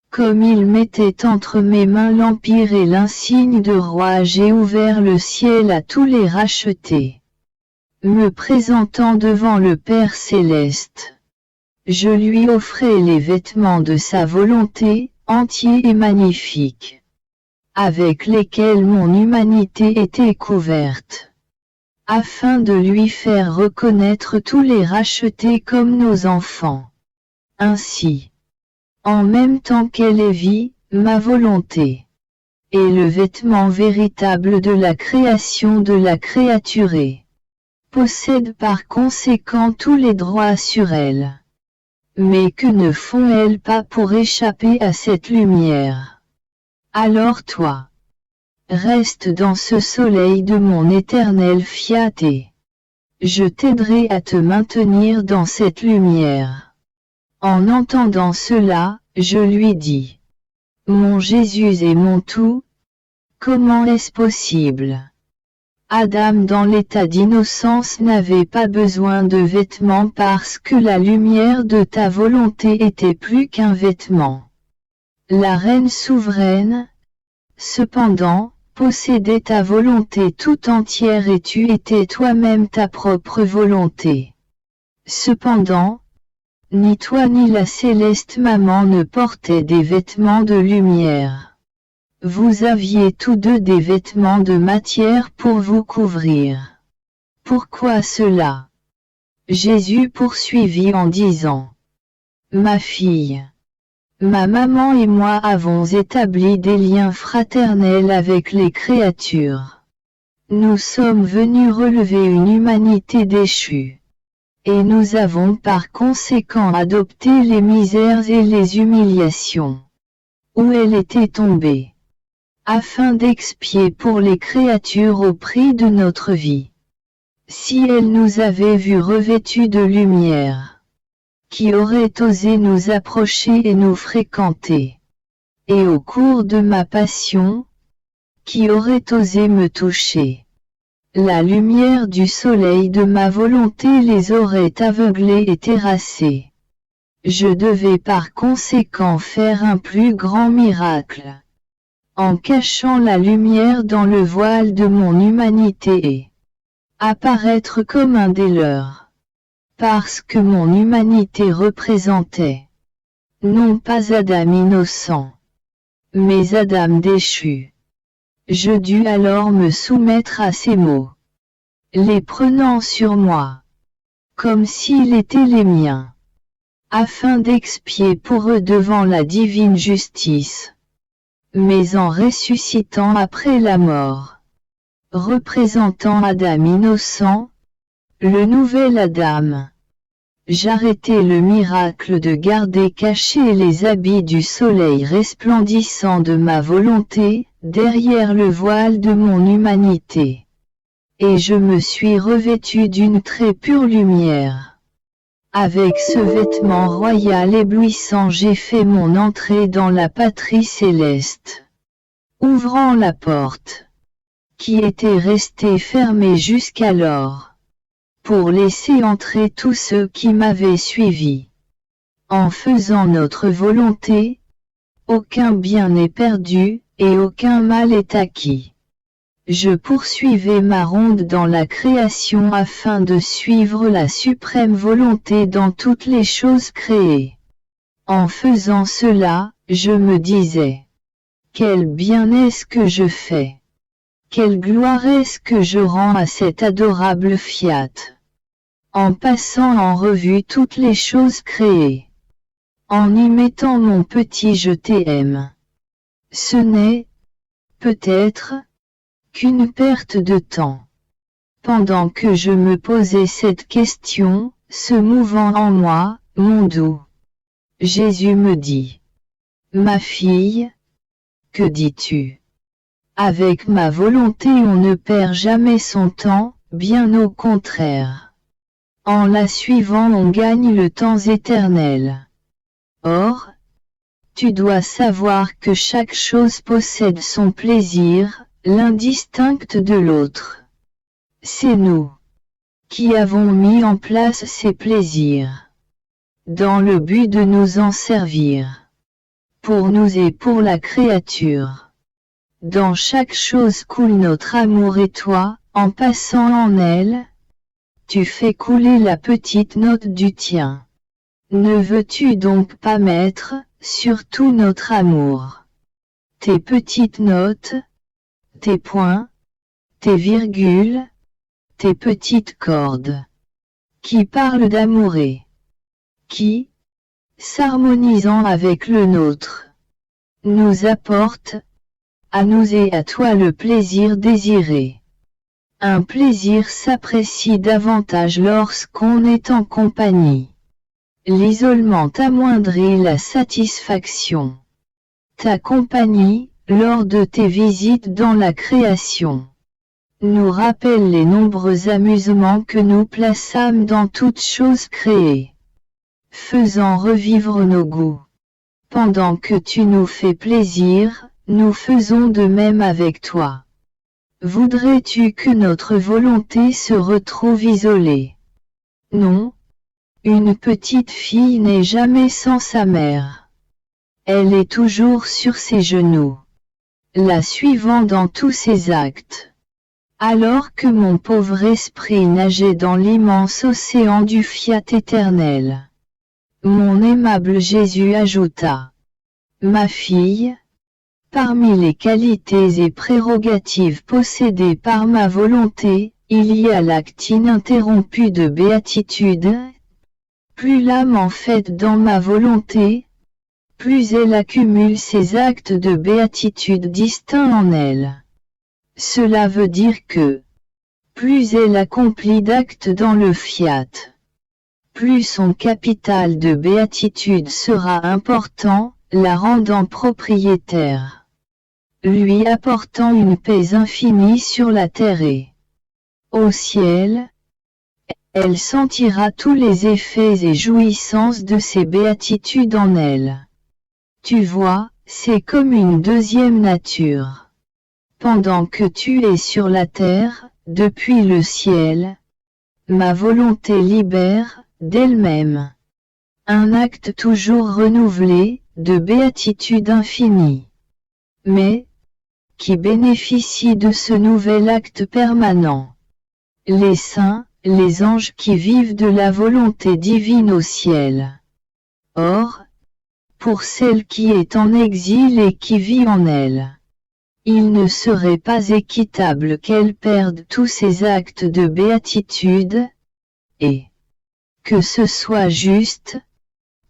Comme il mettait entre mes mains l'empire et l'insigne de roi, j'ai ouvert le ciel à tous les rachetés. Me présentant devant le Père céleste, je lui offrais les vêtements de sa volonté, entiers et magnifiques, avec lesquels mon humanité était couverte, afin de lui faire reconnaître tous les rachetés comme nos enfants. Ainsi, en même temps qu'elle est vie, ma volonté est le vêtement véritable de la création de la créaturée, possède par conséquent tous les droits sur elle. Mais que ne font-elles pas pour échapper à cette lumière? Alors toi, reste dans ce soleil de mon éternel fiat et je t'aiderai à te maintenir dans cette lumière. En entendant cela, je lui dis: Mon Jésus est mon tout, comment est-ce possible? Adam dans l'état d'innocence n'avait pas besoin de vêtements parce que la lumière de ta volonté était plus qu'un vêtement. La reine souveraine, cependant, possédait ta volonté tout entière et tu étais toi-même ta propre volonté. Cependant, ni toi ni la céleste maman ne portaient des vêtements de lumière. Vous aviez tous deux des vêtements de matière pour vous couvrir. Pourquoi cela? Jésus poursuivit en disant: Ma fille, ma maman et moi avons établi des liens fraternels avec les créatures. Nous sommes venus relever une humanité déchue. Et nous avons par conséquent adopté les misères et les humiliations où elle était tombée, afin d'expier pour les créatures au prix de notre vie. Si elle nous avait vus revêtus de lumière, qui aurait osé nous approcher et nous fréquenter? Et au cours de ma passion, qui aurait osé me toucher? La lumière du soleil de ma volonté les aurait aveuglés et terrassés. Je devais par conséquent faire un plus grand miracle, en cachant la lumière dans le voile de mon humanité et apparaître comme un des leurs, parce que mon humanité représentait, non pas Adam innocent, mais Adam déchu. Je dus alors me soumettre à ces mots, les prenant sur moi, comme s'ils étaient les miens, afin d'expier pour eux devant la divine justice, mais en ressuscitant après la mort, représentant Adam innocent, le nouvel Adam. J'arrêtai le miracle de garder cachés les habits du soleil resplendissant de ma volonté, derrière le voile de mon humanité. Et je me suis revêtu d'une très pure lumière. Avec ce vêtement royal éblouissant j'ai fait mon entrée dans la patrie céleste, ouvrant la porte, qui était restée fermée jusqu'alors, pour laisser entrer tous ceux qui m'avaient suivi. En faisant notre volonté, aucun bien n'est perdu, et aucun mal est acquis. Je poursuivais ma ronde dans la création afin de suivre la suprême volonté dans toutes les choses créées. En faisant cela, je me disais: quel bien est-ce que je fais? Quelle gloire est-ce que je rends à cet adorable fiat? En passant en revue toutes les choses créées, en y mettant mon petit je t'aime. Ce n'est, peut-être, qu'une perte de temps. Pendant que je me posais cette question, se mouvant en moi, mon doux Jésus me dit: Ma fille, que dis-tu? Avec ma volonté on ne perd jamais son temps, bien au contraire. En la suivant on gagne le temps éternel. Or, tu dois savoir que chaque chose possède son plaisir, l'un distinct de l'autre. c'est nous qui avons mis en place ces plaisirs, dans le but de nous en servir, pour nous et pour la créature. Dans chaque chose coule notre amour et toi, en passant en elle, tu fais couler la petite note du tien. Ne veux-tu donc pas mettre, sur tout notre amour, tes petites notes, tes points, tes virgules, tes petites cordes, qui parlent d'amour et qui, s'harmonisant avec le nôtre, nous apportent, à nous et à toi le plaisir désiré. Un plaisir s'apprécie davantage lorsqu'on est en compagnie. L'isolement amoindrit la satisfaction. Ta compagnie, lors de tes visites dans la création, nous rappelle les nombreux amusements que nous plaçâmes dans toutes choses créées, faisant revivre nos goûts. Pendant que tu nous fais plaisir, nous faisons de même avec toi. Voudrais-tu que notre volonté se retrouve isolée? Non. Une petite fille n'est jamais sans sa mère. Elle est toujours sur ses genoux, la suivant dans tous ses actes. Alors que mon pauvre esprit nageait dans l'immense océan du fiat éternel, mon aimable Jésus ajouta: Ma fille, parmi les qualités et prérogatives possédées par ma volonté, il y a l'acte ininterrompu de béatitude. Plus l'âme en fait dans ma volonté, plus elle accumule ses actes de béatitude distincts en elle. Cela veut dire que, plus elle accomplit d'actes dans le fiat, plus son capital de béatitude sera important, la rendant propriétaire, lui apportant une paix infinie sur la terre et au ciel. Elle sentira tous les effets et jouissances de ces béatitudes en elle. Tu vois, c'est comme une deuxième nature. Pendant que tu es sur la terre, depuis le ciel, ma volonté libère, d'elle-même, un acte toujours renouvelé, de béatitude infinie. Mais, qui bénéficie de ce nouvel acte permanent? Les saints, les anges qui vivent de la volonté divine au ciel. Or, pour celle qui est en exil et qui vit en elle, il ne serait pas équitable qu'elle perde tous ses actes de béatitude, et que ce soit juste,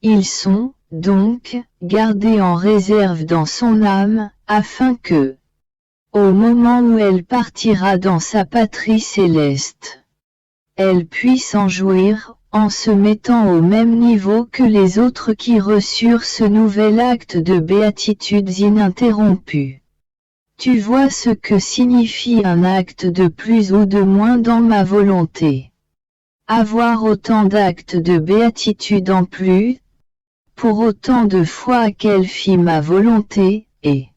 ils sont, donc, gardés en réserve dans son âme, afin que, au moment où elle partira dans sa patrie céleste, elle puisse en jouir, en se mettant au même niveau que les autres qui reçurent ce nouvel acte de béatitudes ininterrompues. Tu vois ce que signifie un acte de plus ou de moins dans ma volonté. Avoir autant d'actes de béatitude en plus, pour autant de fois qu'elle fit ma volonté, et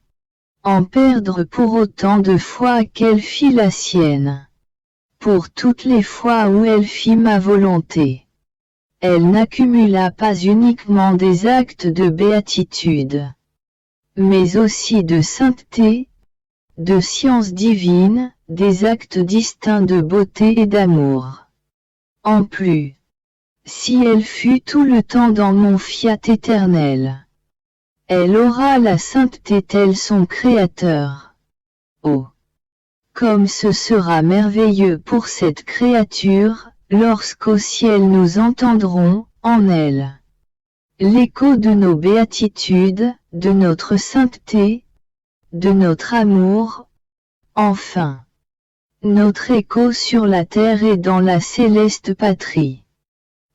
en perdre pour autant de fois qu'elle fit la sienne. Pour toutes les fois où elle fit ma volonté, elle n'accumula pas uniquement des actes de béatitude, mais aussi de sainteté, de science divine, des actes distincts de beauté et d'amour. En plus, si elle fut tout le temps dans mon fiat éternel, elle aura la sainteté tel son Créateur. Oh! Comme ce sera merveilleux pour cette créature, lorsqu'au ciel nous entendrons, en elle, l'écho de nos béatitudes, de notre sainteté, de notre amour, enfin, notre écho sur la terre et dans la céleste patrie.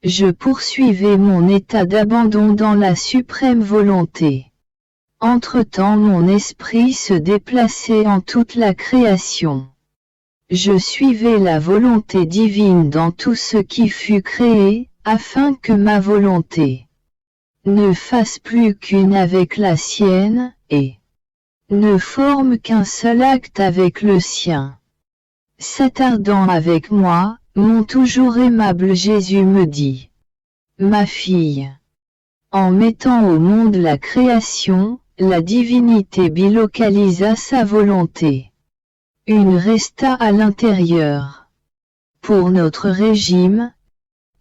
Je poursuivais mon état d'abandon dans la suprême volonté. Entre-temps mon esprit se déplaçait en toute la création. Je suivais la volonté divine dans tout ce qui fut créé, afin que ma volonté ne fasse plus qu'une avec la sienne, et ne forme qu'un seul acte avec le sien. S'attardant avec moi, mon toujours aimable Jésus me dit: Ma fille. En mettant au monde la création, la divinité bilocalisa sa volonté. Une resta à l'intérieur. Pour notre régime,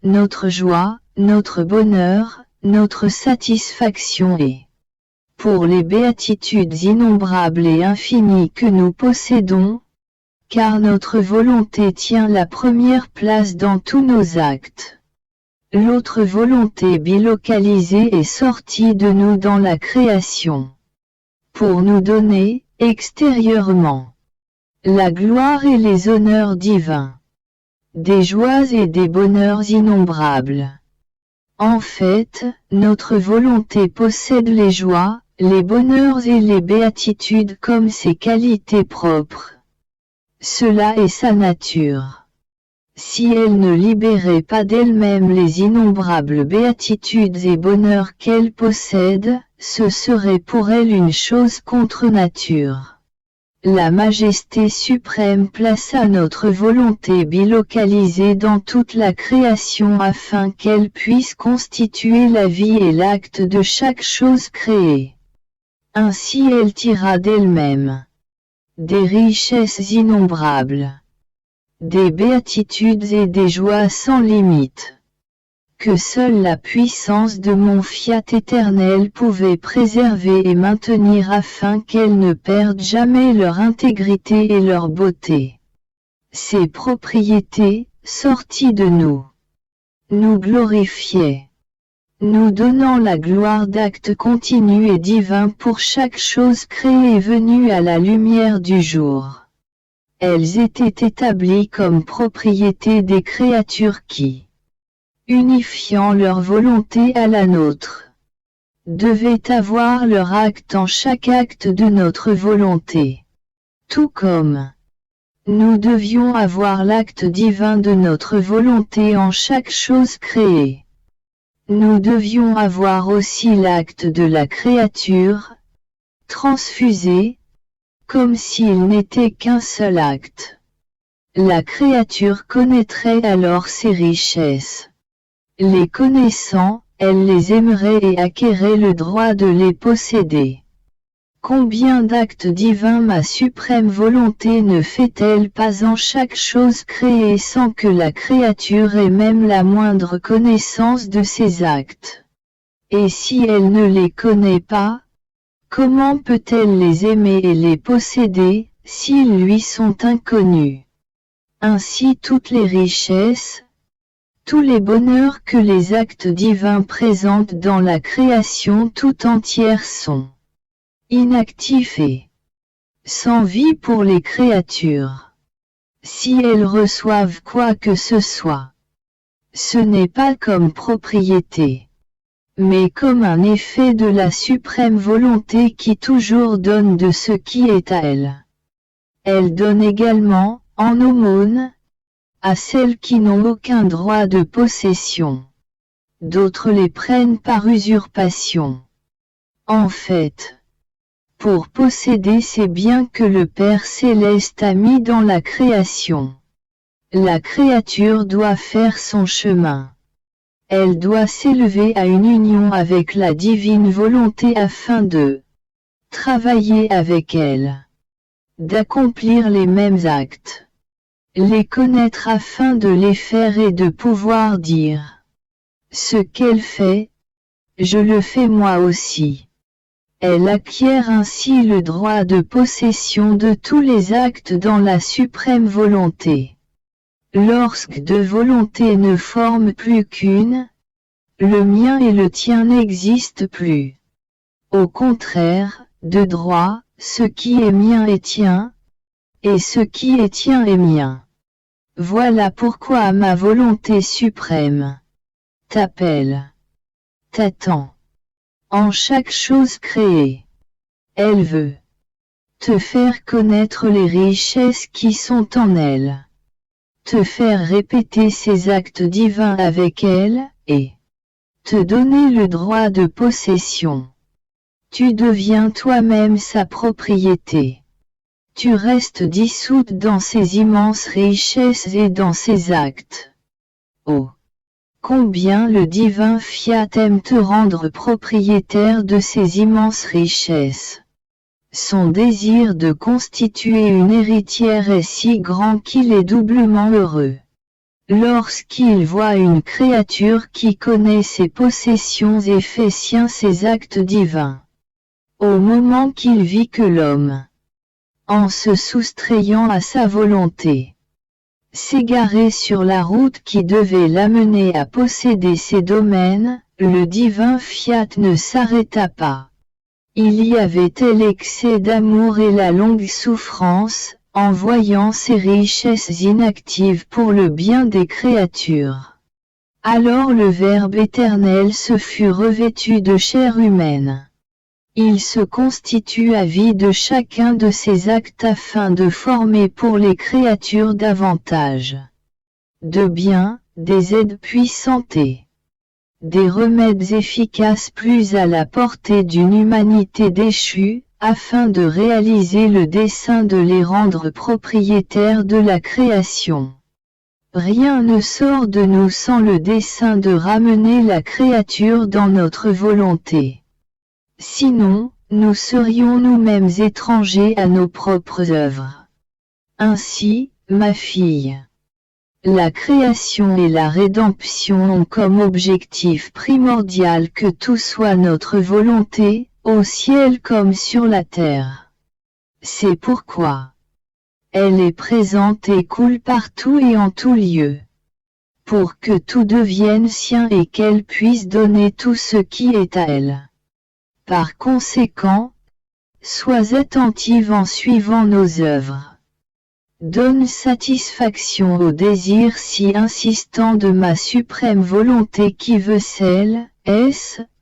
notre joie, notre bonheur, notre satisfaction et pour les béatitudes innombrables et infinies que nous possédons, car notre volonté tient la première place dans tous nos actes. L'autre volonté bilocalisée est sortie de nous dans la création, pour nous donner, extérieurement, la gloire et les honneurs divins, des joies et des bonheurs innombrables. En fait, notre volonté possède les joies, les bonheurs et les béatitudes comme ses qualités propres. Cela est sa nature. Si elle ne libérait pas d'elle-même les innombrables béatitudes et bonheurs qu'elle possède, ce serait pour elle une chose contre nature. La majesté suprême plaça notre volonté bilocalisée dans toute la création afin qu'elle puisse constituer la vie et l'acte de chaque chose créée. Ainsi elle tira d'elle-même des richesses innombrables, des béatitudes et des joies sans limite, que seule la puissance de mon fiat éternel pouvait préserver et maintenir afin qu'elles ne perdent jamais leur intégrité et leur beauté. Ces propriétés, sorties de nous, nous glorifiaient, nous donnant la gloire d'actes continus et divins pour chaque chose créée et venue à la lumière du jour. Elles étaient établies comme propriétés des créatures qui, unifiant leur volonté à la nôtre, devaient avoir leur acte en chaque acte de notre volonté. Tout comme nous devions avoir l'acte divin de notre volonté en chaque chose créée. Nous devions avoir aussi l'acte de la créature, transfusé, comme s'il n'était qu'un seul acte. La créature connaîtrait alors ses richesses. Les connaissant, elle les aimerait et acquérait le droit de les posséder. Combien d'actes divins ma suprême volonté ne fait-elle pas en chaque chose créée sans que la créature ait même la moindre connaissance de ces actes? Et si elle ne les connaît pas, comment peut-elle les aimer et les posséder, s'ils lui sont inconnus? Ainsi toutes les richesses, tous les bonheurs que les actes divins présentent dans la création tout entière sont inactifs et sans vie pour les créatures. Si elles reçoivent quoi que ce soit, ce n'est pas comme propriété, mais comme un effet de la suprême volonté qui toujours donne de ce qui est à elle. Elle donne également, en aumône, à celles qui n'ont aucun droit de possession. D'autres les prennent par usurpation. En fait, pour posséder ces biens que le Père Céleste a mis dans la création, la créature doit faire son chemin. Elle doit s'élever à une union avec la divine volonté afin de travailler avec elle, d'accomplir les mêmes actes, les connaître afin de les faire et de pouvoir dire: ce qu'elle fait, je le fais moi aussi. Elle acquiert ainsi le droit de possession de tous les actes dans la suprême volonté. Lorsque deux volontés ne forment plus qu'une, le mien et le tien n'existent plus. Au contraire, de droit, ce qui est mien est tien, et ce qui est tien est mien. Voilà pourquoi ma volonté suprême t'appelle, t'attend. En chaque chose créée, elle veut te faire connaître les richesses qui sont en elle, te faire répéter ses actes divins avec elle, et te donner le droit de possession. Tu deviens toi-même sa propriété. tu restes dissoute dans ses immenses richesses et dans ses actes. Oh! Combien le divin Fiat aime te rendre propriétaire de ses immenses richesses. Son désir de constituer une héritière est si grand qu'il est doublement heureux. Lorsqu'il voit une créature qui connaît ses possessions et fait sien ses actes divins. Au moment qu'il vit que l'homme, en se soustrayant à sa volonté, s'égarer sur la route qui devait l'amener à posséder ses domaines, le divin Fiat ne s'arrêta pas. Il y avait tel excès d'amour et la longue souffrance, en voyant ces richesses inactives pour le bien des créatures. Alors le Verbe éternel se fut revêtu de chair humaine. Il se constitue à vie de chacun de ses actes afin de former pour les créatures davantage de bien, des aides puissantes et des remèdes efficaces plus à la portée d'une humanité déchue, afin de réaliser le dessein de les rendre propriétaires de la création. Rien ne sort de nous sans le dessein de ramener la créature dans notre volonté. Sinon, nous serions nous-mêmes étrangers à nos propres œuvres. Ainsi, ma fille, la création et la rédemption ont comme objectif primordial que tout soit notre volonté, au ciel comme sur la terre. C'est pourquoi elle est présente et coule partout et en tout lieu, pour que tout devienne sien et qu'elle puisse donner tout ce qui est à elle. Par conséquent, sois attentive en suivant nos œuvres. Donne satisfaction au désir si insistant de ma suprême volonté qui veut celle,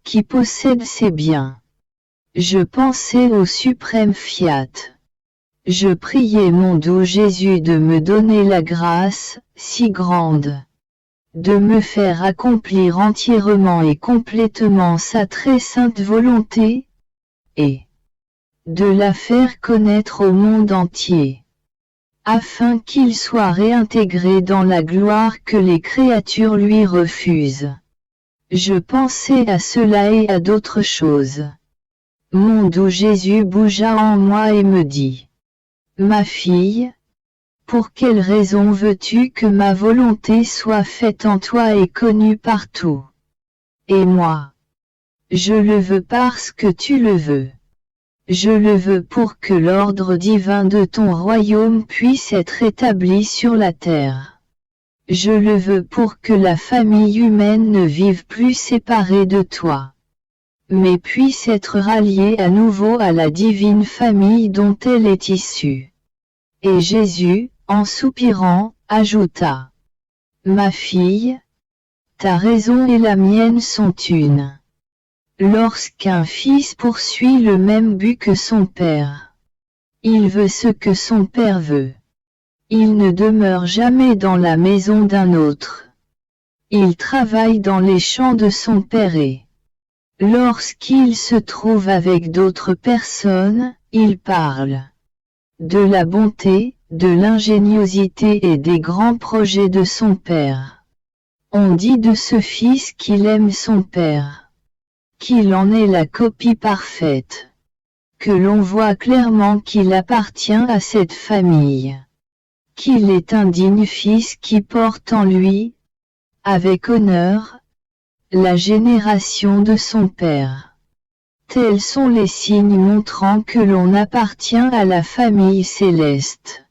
qui possède ses biens. Je pensais au suprême Fiat. Je priais mon doux Jésus de me donner la grâce, si grande, de me faire accomplir entièrement et complètement sa très sainte volonté, et de la faire connaître au monde entier, afin qu'il soit réintégré dans la gloire que les créatures lui refusent. Je pensais à cela et à d'autres choses. Mon doux Jésus bougea en moi et me dit: Ma fille, pour quelle raison veux-tu que ma volonté soit faite en toi et connue partout? Et moi, je le veux parce que tu le veux. Je le veux pour que l'ordre divin de ton royaume puisse être établi sur la terre. Je le veux pour que la famille humaine ne vive plus séparée de toi, mais puisse être ralliée à nouveau à la divine famille dont elle est issue. Et Jésus, en soupirant, ajouta: Ma fille, ta raison et la mienne sont une. Lorsqu'un fils poursuit le même but que son père, il veut ce que son père veut. Il ne demeure jamais dans la maison d'un autre. Il travaille dans les champs de son père et, lorsqu'il se trouve avec d'autres personnes, il parle de la bonté, de l'ingéniosité et des grands projets de son père. On dit de ce fils qu'il aime son père, qu'il en est la copie parfaite, que l'on voit clairement qu'il appartient à cette famille, qu'il est un digne fils qui porte en lui, avec honneur, la génération de son père. Tels sont les signes montrant que l'on appartient à la famille céleste.